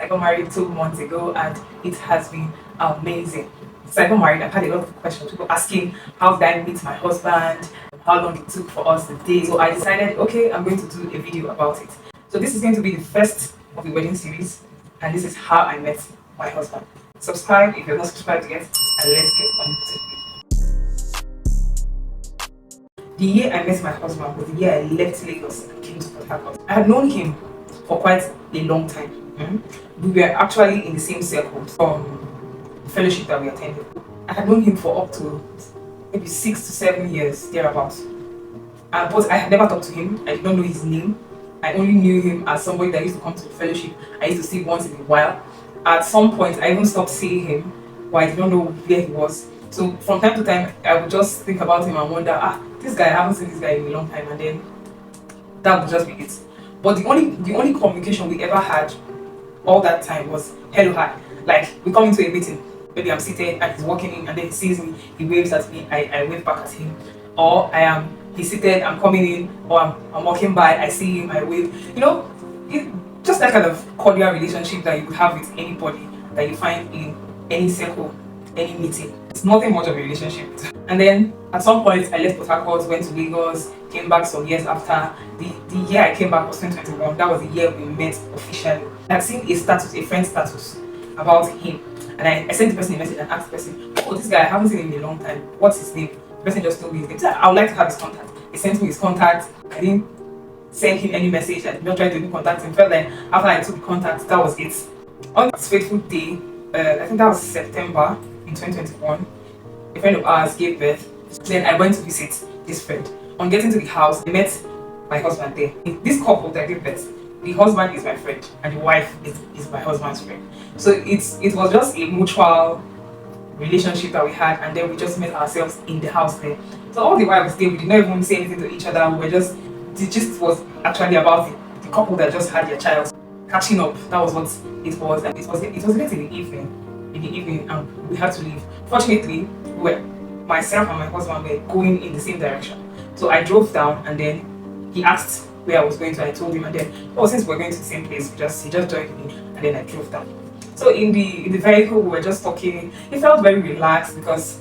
I got married 2 months ago and it has been amazing. So I got married, I've had a lot of questions, people asking how did I meet my husband, how long it took for us to date. So I decided, okay, I'm going to do a video about it. So this is going to be the first of the wedding series, and this is how I met my husband. Subscribe if you're not subscribed yet, and let's get on to it. The year I met my husband was the year I left Lagos and came to Port Harcourt. I had known him for quite a long time. We were actually in the same circle from the fellowship that we attended. I had known him for up to maybe 6 to 7 years, thereabouts. But I had never talked to him. I did not know his name. I only knew him as somebody that used to come to the fellowship. I used to see once in a while. At some point, I even stopped seeing him, but I did not know where he was. So from time to time, I would just think about him and wonder, this guy, I haven't seen this guy in a long time, and then that would just be it. But the only communication we ever had all that time was hello, hi. Like, we come into a meeting, maybe I'm seated and he's walking in, and then he sees me, he waves at me, I wave back at him. Or he's seated, I'm coming in, or I'm walking by, I see him, I wave. Just that kind of cordial relationship that you would have with anybody that you find in any circle, any meeting. It's nothing much of a relationship. And then at some point I left Port Harcourt, went to Lagos, came back some years after. The year I came back was 2021. That was the year we met officially. I had seen a friend status about him, and I sent the person a message and asked the person, oh, this guy, I haven't seen him in a long time, what's his name? The person just told me his name. So I would like to have his contact. He sent me his contact. I didn't send him any message. I did not try to even contact him. Felt like after I took the contact, that was it. On that fateful day, I think that was September in 2021, a friend of ours gave birth. Then I went to visit this friend. On getting to the house, I met my husband there. This couple that gave birth, the husband is my friend and the wife is my husband's friend. So it was just a mutual relationship that we had, and then we just met ourselves in the house there. So all the while we stayed, we did not even say anything to each other. We were just, the gist was actually about the couple that just had their child catching up. That was what it was, and it was late in the evening, and we had to leave. Fortunately, myself and my husband were going in the same direction. So I drove down, and then he asked where I was going to. I told him, and then since we're going to the same place, he just joined me, and then I drove down. So in the vehicle, we were just talking. He felt very relaxed because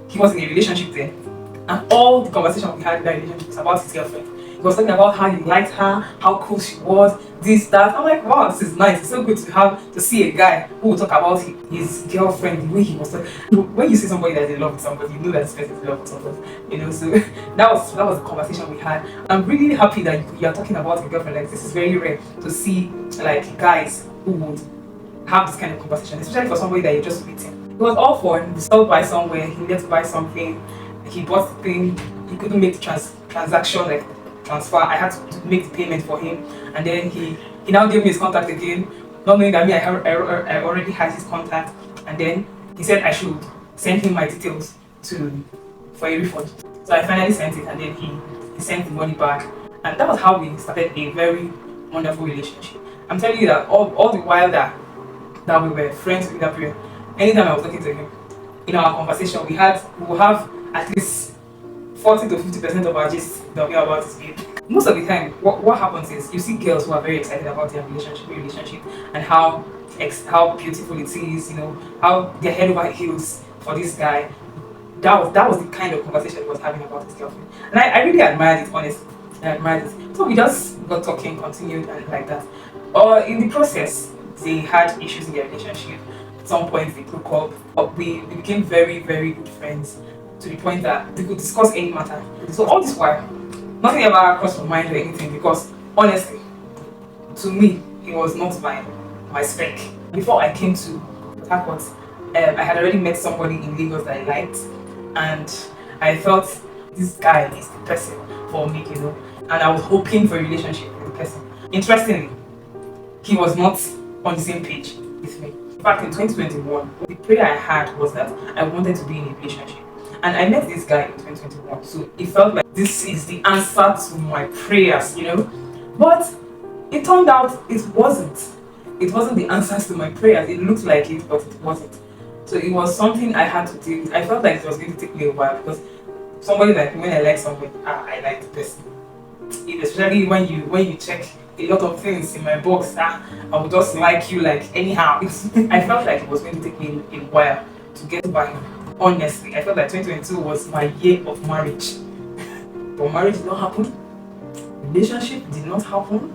he was in a relationship then, and all the conversation we had in that relationship was about his girlfriend. He was talking about how he liked her, how cool she was, this, that. I'm like, wow, this is nice. It's so good to see a guy who will talk about his girlfriend, the way he was talking. When you see somebody that's in love with somebody, you know that this person is in love with somebody. So that was the conversation we had. I'm really happy that you are talking about your girlfriend. Like, this is very rare to see like guys who would have this kind of conversation, especially for somebody that you're just meeting. It was all fun. We stopped by somewhere, he needed to buy something, he bought the thing, he couldn't make the transaction, like transfer. I had to make the payment for him, and then he now gave me his contact again, not knowing that I already had his contact, and then he said I should send him my details for a refund. So I finally sent it, and then he sent the money back, and that was how we started a very wonderful relationship. I'm telling you that all the while that we were friends with that period, anytime I was talking to him, in our conversation we will have at least 40 to 50% of our gist that we are about to speak. Most of the time, what happens is you see girls who are very excited about their relationship, and how beautiful it is, how they're head over heels for this guy. That was the kind of conversation he was having about his girlfriend, and I really admired it. Honestly, I admired it. So we just got talking, continued, and like that. In the process, they had issues in their relationship. At some point, they broke up. But we became very, very good friends, to the point that they could discuss any matter. So all this while, nothing ever crossed my mind or anything, because honestly, to me, he was not my spec. Before I came to Port Harcourt, I had already met somebody in Lagos that I liked, and I thought this guy is the person for me, and I was hoping for a relationship with the person. Interestingly, he was not on the same page with me. In fact, in 2021, the prayer I had was that I wanted to be in a relationship. And I met this guy in 2021, so it felt like this is the answer to my prayers, But it turned out it wasn't. It wasn't the answers to my prayers. It looked like it, but it wasn't. So it was something I had to deal with. I felt like it was going to take me a while, because somebody like when I like somebody, I like the person. Especially when you check a lot of things in my box. I would just like you like anyhow. I felt like it was going to take me a while to get over him. Honestly, I felt like 2022 was my year of marriage. But marriage did not happen. Relationship did not happen.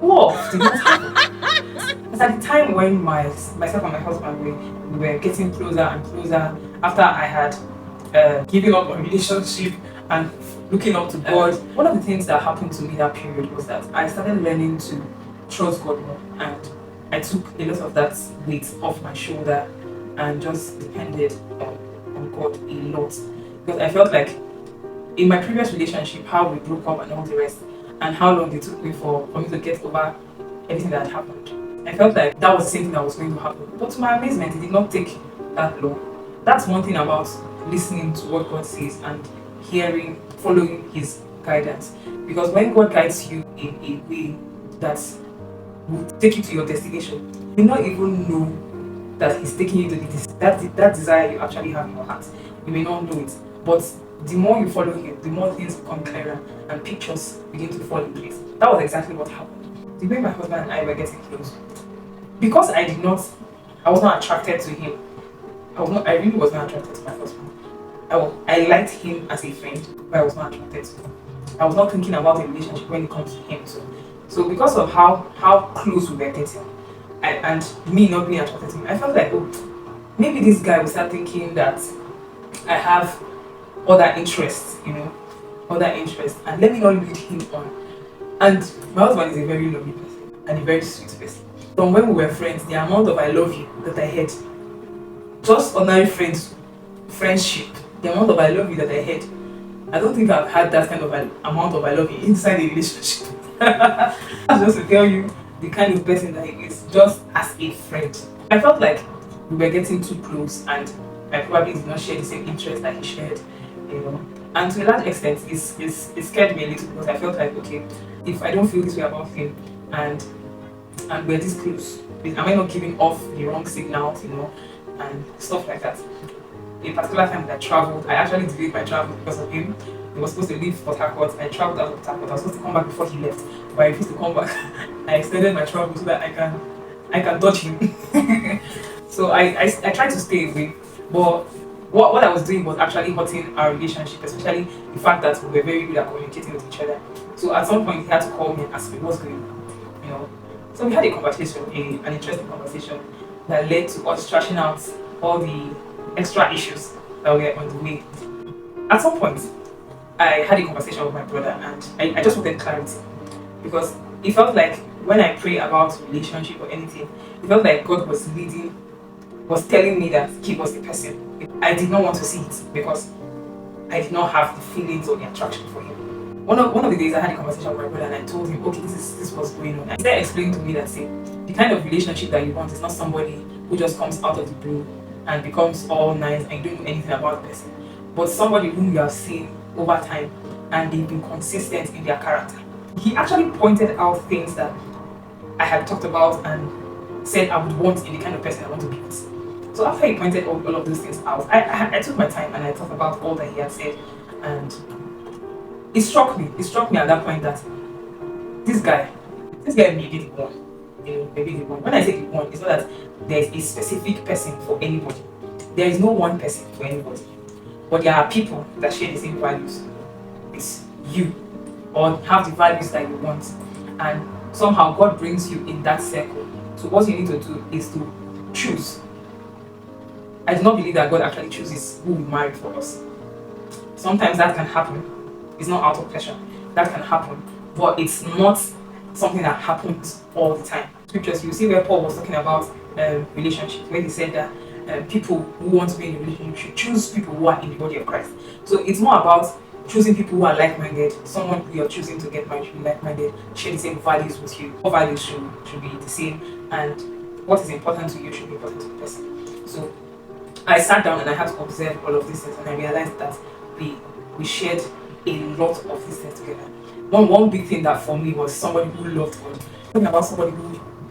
Love did not happen. It's at the time when myself and my husband we were getting closer and closer after I had given up on relationship and looking up to God. One of the things that happened to me that period was that I started learning to trust God more, and I took a lot of that weight off my shoulder and just depended on God a lot, because I felt like in my previous relationship, how we broke up and all the rest, and how long it took me for me to get over everything that had happened. I felt like that was the same thing that was going to happen. But to my amazement, it did not take that long. That's one thing about listening to what God says and following His guidance. Because when God guides you in a way that will take you to your destination, you may not even know that He's taking you to that desire you actually have in your heart. You may not know it, but the more you follow Him, the more things become clearer and pictures begin to fall in place. That was exactly what happened. The way my husband and I were getting close, because I was not attracted to him. I really was not attracted to my husband. I liked him as a friend, but I was not attracted to him. I was not thinking about a relationship when it comes to him too. So because of how close we were getting, and me not being attracted to him, I felt like, oh, maybe this guy will start thinking that I have other interests, and let me not lead him on. And my husband is a very lovely person and a very sweet person. From when we were friends, the amount of I love you that I had, just ordinary friendship, the amount of I love you that I had, I don't think I've had that kind of an amount of I love you inside a relationship. That's just to tell you the kind of person that he is, just as a friend. I felt like we were getting too close, and I probably did not share the same interest that he shared, And to a large extent, it scared me a little, because I felt like, okay, if I don't feel this way about him, and we're this close, am I not giving off the wrong signals, and stuff like that. A particular time that I traveled, I actually delayed my travel because of him. He was supposed to leave for Capcut. I traveled out of Capcut. I was supposed to come back before he left, but I refused to come back. I extended my travel so that I can dodge him. So I tried to stay away, but what I was doing was actually hurting our relationship, especially the fact that we were very good at communicating with each other. So at some point, he had to call me and ask me what's going on, So we had a conversation, an interesting conversation that led to us trashing out all the extra issues that were on the way. At some point, I had a conversation with my brother, and I just wanted clarity, because it felt like when I pray about relationship or anything, it felt like God was telling me that he was the person. I did not want to see it because I did not have the feelings or the attraction for him. One of the days I had a conversation with my brother, and I told him, okay, this was going on. And he explained to me that, say, the kind of relationship that you want is not somebody who just comes out of the blue and becomes all nice and you don't know anything about the person, but somebody whom you have seen over time and they've been consistent in their character. He actually pointed out things that I had talked about and said I would want in the kind of person I want to be with. So after he pointed all of those things out, I took my time and I thought about all that he had said, and it struck me at that point that this guy may be the one. Maybe the one. When I say the one, it's not that there is a specific person for anybody. There is no one person for anybody. But there are people that share the same values with you, or have the values that you want. And somehow God brings you in that circle. So what you need to do is to choose. I do not believe that God actually chooses who we marry for us. Sometimes that can happen. It's not out of pressure. That can happen. But it's not something that happens all the time. Scriptures, you see where Paul was talking about relationships, where he said that people who want to be in a relationship should choose people who are in the body of Christ. So it's more about choosing people who are like-minded. Someone who you're choosing to get married should be like-minded, share the same values with you. All values should be the same, and what is important to you should be important to the person. So I sat down and I had to observe all of these things, and I realized that we shared a lot of these things together. One big thing that for me was somebody who loved God. Talking about somebody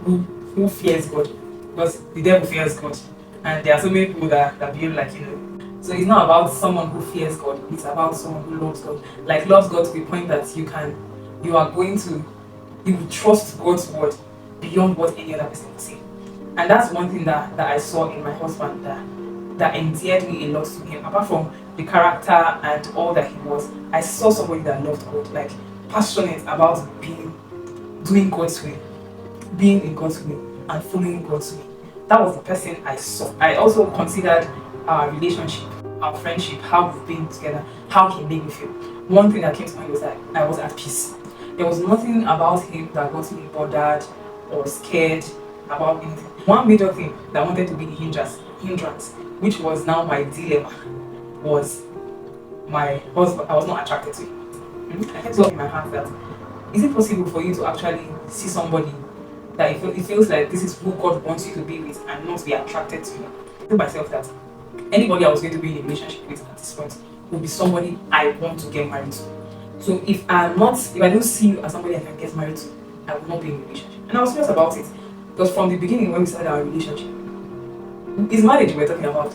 who fears God, because the devil fears God, and there are so many people that behave like So it's not about someone who fears God, it's about someone who loves God. Like loves God to the point that you are going to he would trust God's word beyond what any other person would say. And that's one thing that I saw in my husband that endeared me a lot to him. Apart from the character and all that he was, I saw somebody that loved God, like passionate about doing God's way, being in God's way, and following God's way. That was the person I saw. I also considered our relationship, our friendship, how we've been together, how he made me feel. One thing that came to mind was that I was at peace. There was nothing about him that got me bothered or scared about anything. One major thing that wanted to be the hindrance, which was now my dilemma, was my husband. I was not attracted to him. I kept in my heart that, is it possible for you to actually see somebody that it feels like this is who God wants you to be with and not be attracted to him? I told myself that anybody I was going to be in a relationship with at this point will be somebody I want to get married to. So if I don't see you as somebody I can get married to, I will not be in a relationship. And I was serious about it. Because from the beginning, when we started our relationship, it's marriage we're talking about.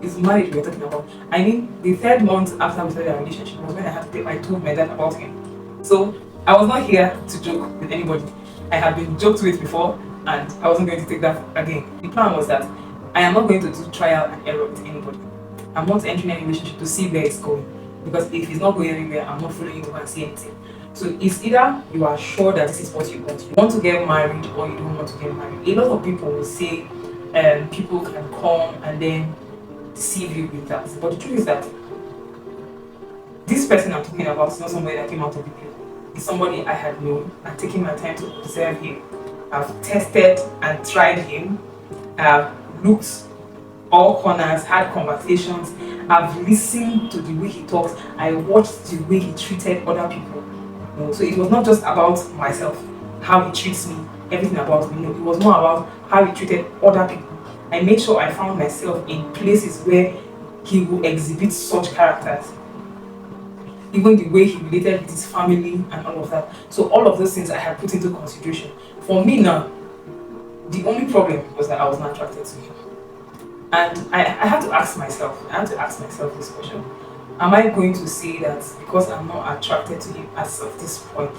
It's marriage we're talking about. I mean, the 3rd month after we started our relationship was when I told my dad about him. So I was not here to joke with anybody. I had been joked with before, and I wasn't going to take that again. The plan was that I am not going to do trial and error with anybody. I'm not entering any relationship to see where it's going. Because if it's not going anywhere, I'm not following you to go and see anything. So it's either you are sure that this is what you want. You want to get married or you don't want to get married. A lot of people will say people can come and then deceive you with that. But the truth is that this person I'm talking about is not somebody that came out of the blue. It's somebody I had known and taken my time to observe him. I've tested and tried him. I've looked all corners, had conversations. I've listened to the way he talks. I watched the way he treated other people. So it was not just about myself, how he treats me, everything about me. No, it was more about how he treated other people. I made sure I found myself in places where he would exhibit such characters. Even the way he related with his family and all of that. So all of those things I had put into consideration. For me now, the only problem was that I was not attracted to him. And I had to ask myself this question. Am I going to say that because I'm not attracted to him as of this point,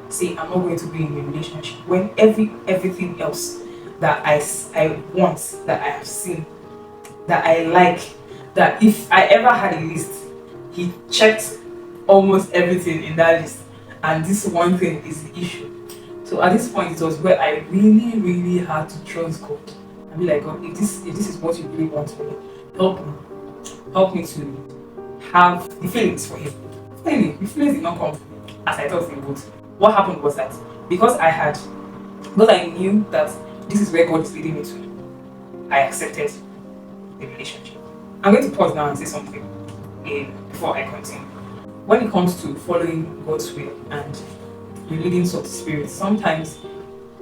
say I'm not going to be in a relationship when everything else that I want, that I have seen, that I like, that if I ever had a list, he checked almost everything in that list, and this one thing is the issue. So at this point, it was where I really had to trust God and be like, God, if this is what you really want for me, help me to have the feelings for him. Anyway, the feelings did not come as I thought they would. What happened was that because I knew that this is where God is leading me to, I accepted the relationship. I'm going to pause now and say something before I continue. When it comes to following God's will and the leadings of the Spirit, sometimes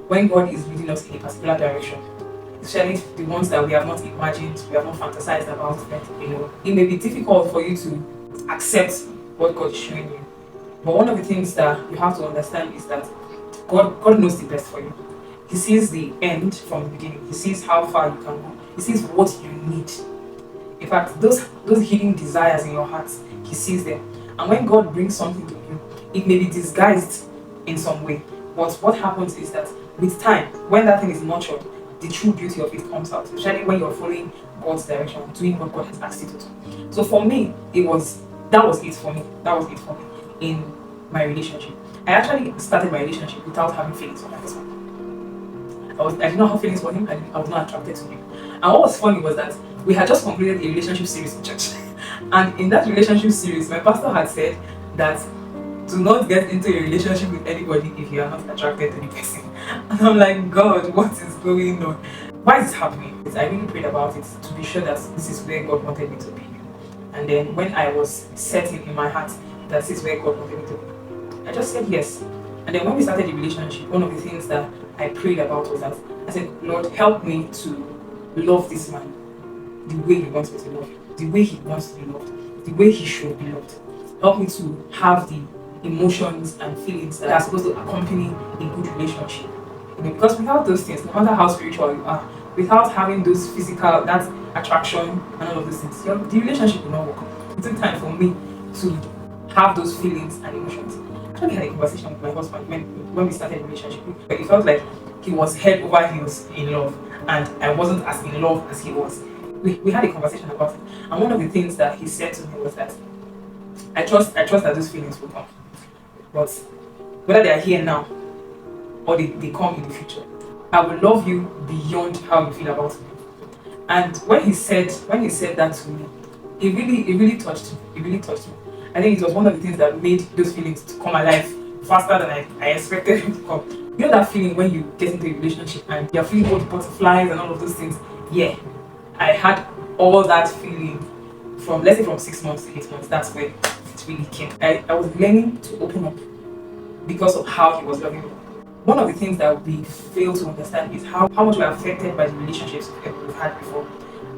when God is leading us in a particular direction, especially the ones that we have not imagined, we have not fantasized about, it may be difficult for you to accept what God is showing you. But one of the things that you have to understand is that God knows the best for you. He sees the end from the beginning. He sees how far you can go. He sees what you need. In fact, those hidden desires in your heart, He sees them. And when God brings something to you, it may be disguised in some way. But what happens is that with time, when that thing is nurtured, the true beauty of it comes out, especially when you're following God's direction, doing what God has asked you to do. So for me, that was it for me in my relationship. I actually started my relationship without having feelings for my husband. I did not have feelings for him. I was not attracted to him. And what was funny was that we had just completed a relationship series in church. And in that relationship series, my pastor had said that do not get into a relationship with anybody if you are not attracted to the person. And I'm like, God, what is going on? Why is it happening? I really prayed about it to be sure that this is where God wanted me to be. And then when I was certain in my heart that this is where God wanted me to be, I just said yes. And then when we started the relationship, one of the things that I prayed about was that I said, Lord, help me to love this man the way He wants me to love him, the way He wants to be loved, the way he should be loved. Help me to have the emotions and feelings that are supposed to accompany a good relationship. Because without those things, no matter how spiritual you are, without having those physical, that attraction and all of those things, the relationship will not work. It took time for me to have those feelings and emotions. actually had a conversation with my husband when we started the relationship. But it felt like he was head over heels in love, and I wasn't as in love as he was. We had a conversation about it, and one of the things that he said to me was that I trust that those feelings will come, but whether they are here now or they come in the future, I will love you beyond how you feel about me. And when he said that to me, it really touched me. It really touched me. I think it was one of the things that made those feelings to come alive faster than I expected them to come. You know that feeling when you get into a relationship and you're feeling all the butterflies and all of those things? Yeah. I had all that feeling from, let's say, from 6 months to 8 months. That's where it really came. I was learning to open up because of how he was loving me. One of the things that we fail to understand is how much we're affected by the relationships we've had before.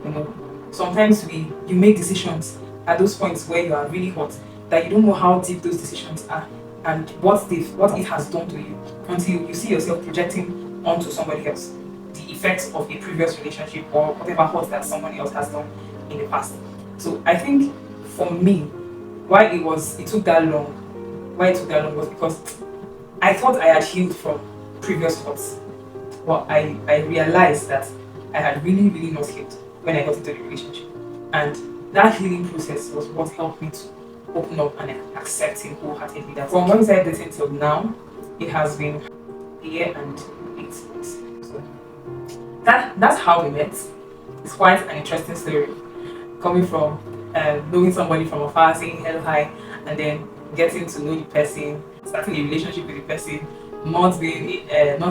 You know, sometimes you make decisions at those points where you are really hot that you don't know how deep those decisions are and what it has done to you until you see yourself projecting onto somebody else the effects of a previous relationship or whatever hurt that someone else has done in the past. So I think for me, why it took that long, was because I thought I had healed from previous hurts. But I realized that I had really, really not healed when I got into the relationship. And that healing process was what helped me to open up and accept him wholeheartedly. That from when we started dating till now, it has been a year and 8 months. So that's how we met. It's quite an interesting story. Coming from knowing somebody from afar, saying hello, hi, and then getting to know the person, starting a relationship with the person, not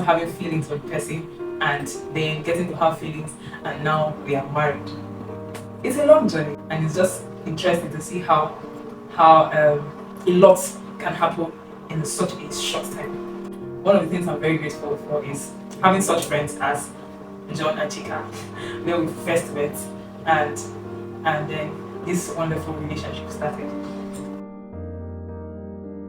having feelings for the person, and then getting to have feelings, and now we are married. It's a long journey, and it's just interesting to see how a lot can happen in such a short time. One of the things I'm very grateful for is having such friends as John and Chika, where we first met, and then this wonderful relationship started.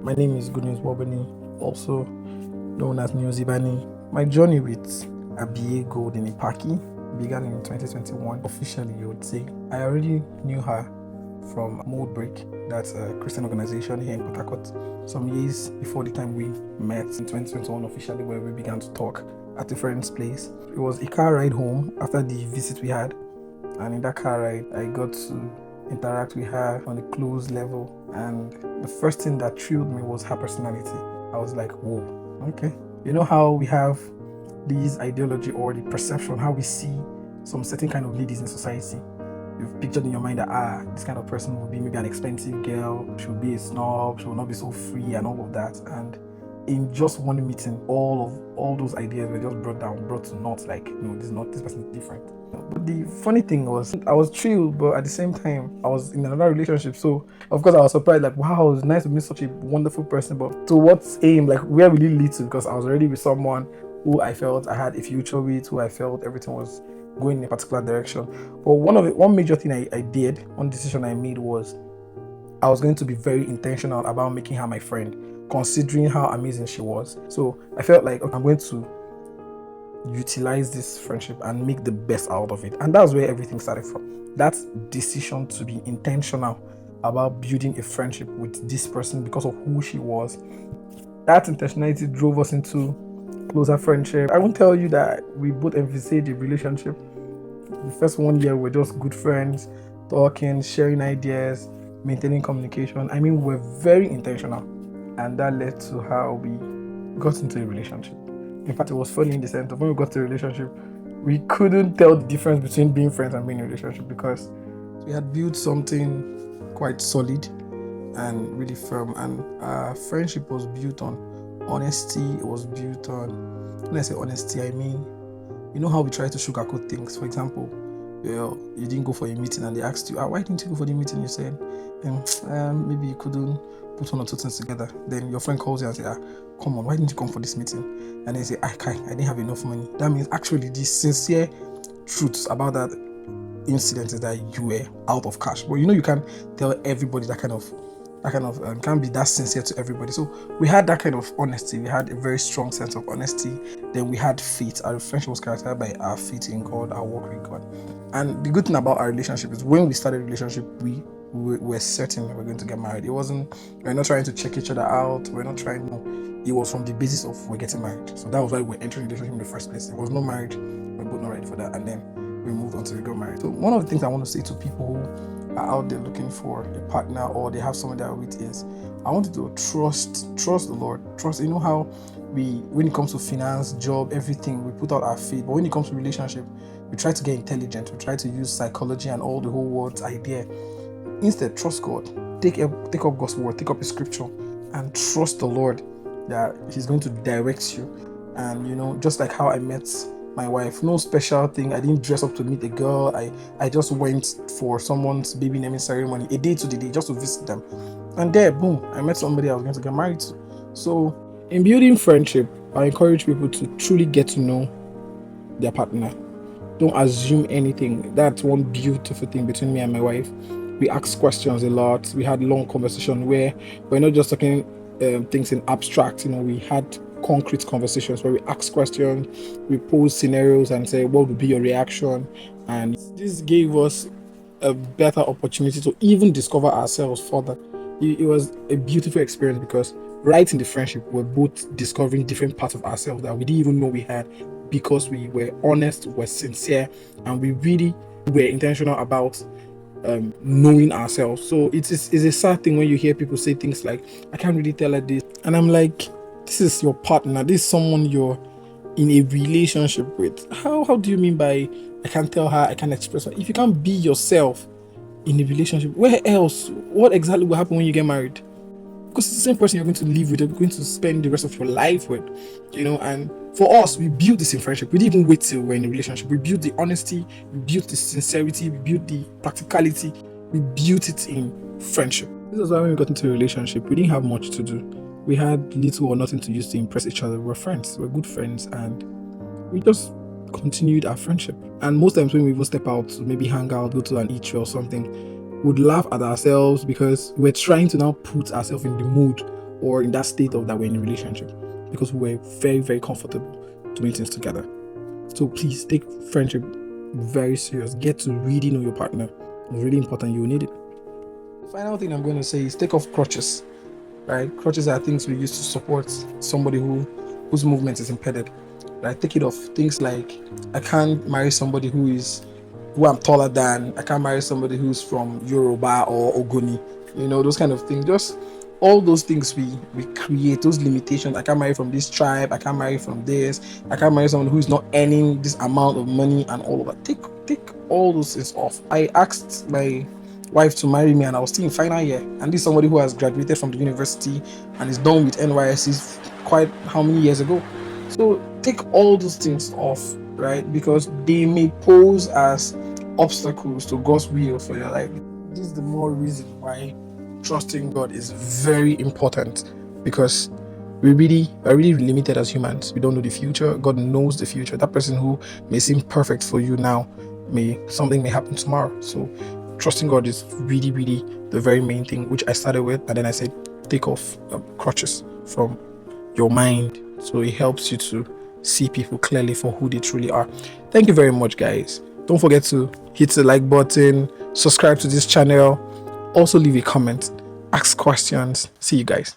My name is Goodness Wobani, also known as Newzibani. My journey with Abiye Gold in Ikpaki began in 2021. Officially, you would say. I already knew her from Mold Break, that's a Christian organization here in Port Harcourt, some years before the time we met in 2021 officially, where we began to talk at a friend's place. It was a car ride home after the visit we had, and in that car ride, I got to interact with her on a close level, and the first thing that thrilled me was her personality. I was like, whoa, okay. You know how we have this ideology or the perception, how we see some certain kind of ladies in society. You've pictured in your mind that this kind of person will be maybe an expensive girl, she'll be a snob, she will not be so free and all of that. And in just one meeting, all those ideas were just brought to naught, like, no, this person is different. But the funny thing was, I was thrilled, but at the same time, I was in another relationship. So, of course, I was surprised, like, wow, it's nice to meet such a wonderful person. But to what aim, like, where will it lead to? Because I was already with someone who I felt I had a future with, who I felt everything was going in a particular direction. But one major thing I did, one decision I made was I was going to be very intentional about making her my friend, considering how amazing she was. So I felt like, okay, I'm going to utilize this friendship and make the best out of it. And that's where everything started from. That decision to be intentional about building a friendship with this person because of who she was. That intentionality drove us into closer friendship. I won't tell you that we both envisaged a relationship. The first 1 year we're just good friends, talking, sharing ideas, maintaining communication. I mean, we're very intentional, and that led to how we got into a relationship. In fact, it was funny in the sense of when we got to a relationship, we couldn't tell the difference between being friends and being in a relationship because we had built something quite solid and really firm, and our friendship was built on honesty. It was built on, when I say honesty, I mean, you know how we try to sugarcoat things. For example, you didn't go for a meeting and they asked you, why didn't you go for the meeting? You said, maybe you couldn't put one or two things together. Then your friend calls you and says, come on, why didn't you come for this meeting? And they say, I didn't have enough money. That means actually the sincere truths about that incident is that you were out of cash. But you can't tell everybody that kind of can't be that sincere to everybody. So we had that kind of honesty. We had a very strong sense of honesty. Then we had faith. Our friendship was characterized by our faith in God, our walk with God. And the good thing about our relationship is when we started a relationship, we we're certain we're going to get married. We're not trying to check each other out. We're not trying, no. It was from the basis of we're getting married. So that was why we're entering the relationship in the first place. It was no marriage. We're both not ready for that. And then we moved on to we got married. So one of the things I want to say to people who are out there looking for a partner or they have someone they're with is, I want you to trust the Lord. Trust, you know how when it comes to finance, job, everything, we put out our faith. But when it comes to relationship, we try to get intelligent. We try to use psychology and all the whole world's idea. Instead, trust God. Take up God's word, take up His scripture, and trust the Lord that He's going to direct you. And just like how I met my wife, no special thing. I didn't dress up to meet a girl. I just went for someone's baby naming ceremony, a day to the day, just to visit them. And there, boom, I met somebody I was going to get married to. So, in building friendship, I encourage people to truly get to know their partner. Don't assume anything. That's one beautiful thing between me and my wife. We ask questions a lot. We had long conversation where we're not just talking things in abstract. We had concrete conversations where we ask questions, we pose scenarios and say, what would be your reaction? And this gave us a better opportunity to even discover ourselves further. It was a beautiful experience because right in the friendship, we're both discovering different parts of ourselves that we didn't even know we had, because we were honest, we're sincere, and we really were intentional about knowing ourselves. So it's a sad thing when you hear people say things like, I can't really tell her this. And I'm like, this is your partner. This is someone you're in a relationship with. How do you mean by I can't tell her, I can't express her? If you can't be yourself in a relationship, where else? What exactly will happen when you get married? Because it's the same person you're going to live with, you're going to spend the rest of your life with, and for us, we built this in friendship. We didn't even wait till we're in a relationship. We built the honesty, we built the sincerity, we built the practicality, we built it in friendship. This is why when we got into a relationship, we didn't have much to do. We had little or nothing to use to impress each other. We're friends, we're good friends, and we just continued our friendship. And most times when we even step out to maybe hang out, go to an eatery or something, would laugh at ourselves because we're trying to now put ourselves in the mood or in that state of that we're in a relationship, because we were very, very comfortable doing things together. So please take friendship very serious. Get to really know your partner. It's really important. You will need it. The final thing I'm going to say is take off crutches. Right? Crutches are things we use to support somebody whose movement is impeded. Right? Take it off. Things like, I can't marry somebody who I'm taller than. I can't marry somebody who's from Yoruba or Ogoni. Those kind of things. Just all those things we create, those limitations. I can't marry from this tribe. I can't marry from this. I can't marry someone who's not earning this amount of money and all of that. Take all those things off. I asked my wife to marry me and I was still in final year. And this is somebody who has graduated from the university and is done with NYSC quite how many years ago. So take all those things off, right? Because they may pose as obstacles to God's will for your life. This is the more reason why trusting God is very important, because we are really limited as humans. We don't know the future. God knows the future. That person who may seem perfect for you now, something may happen tomorrow. So trusting God is really, really the very main thing, which I started with, and then I said take off crutches from your mind, so it helps you to see people clearly for who they truly are. Thank you very much, guys. Don't forget to hit the like button, subscribe to this channel, also leave a comment, ask questions. See you guys.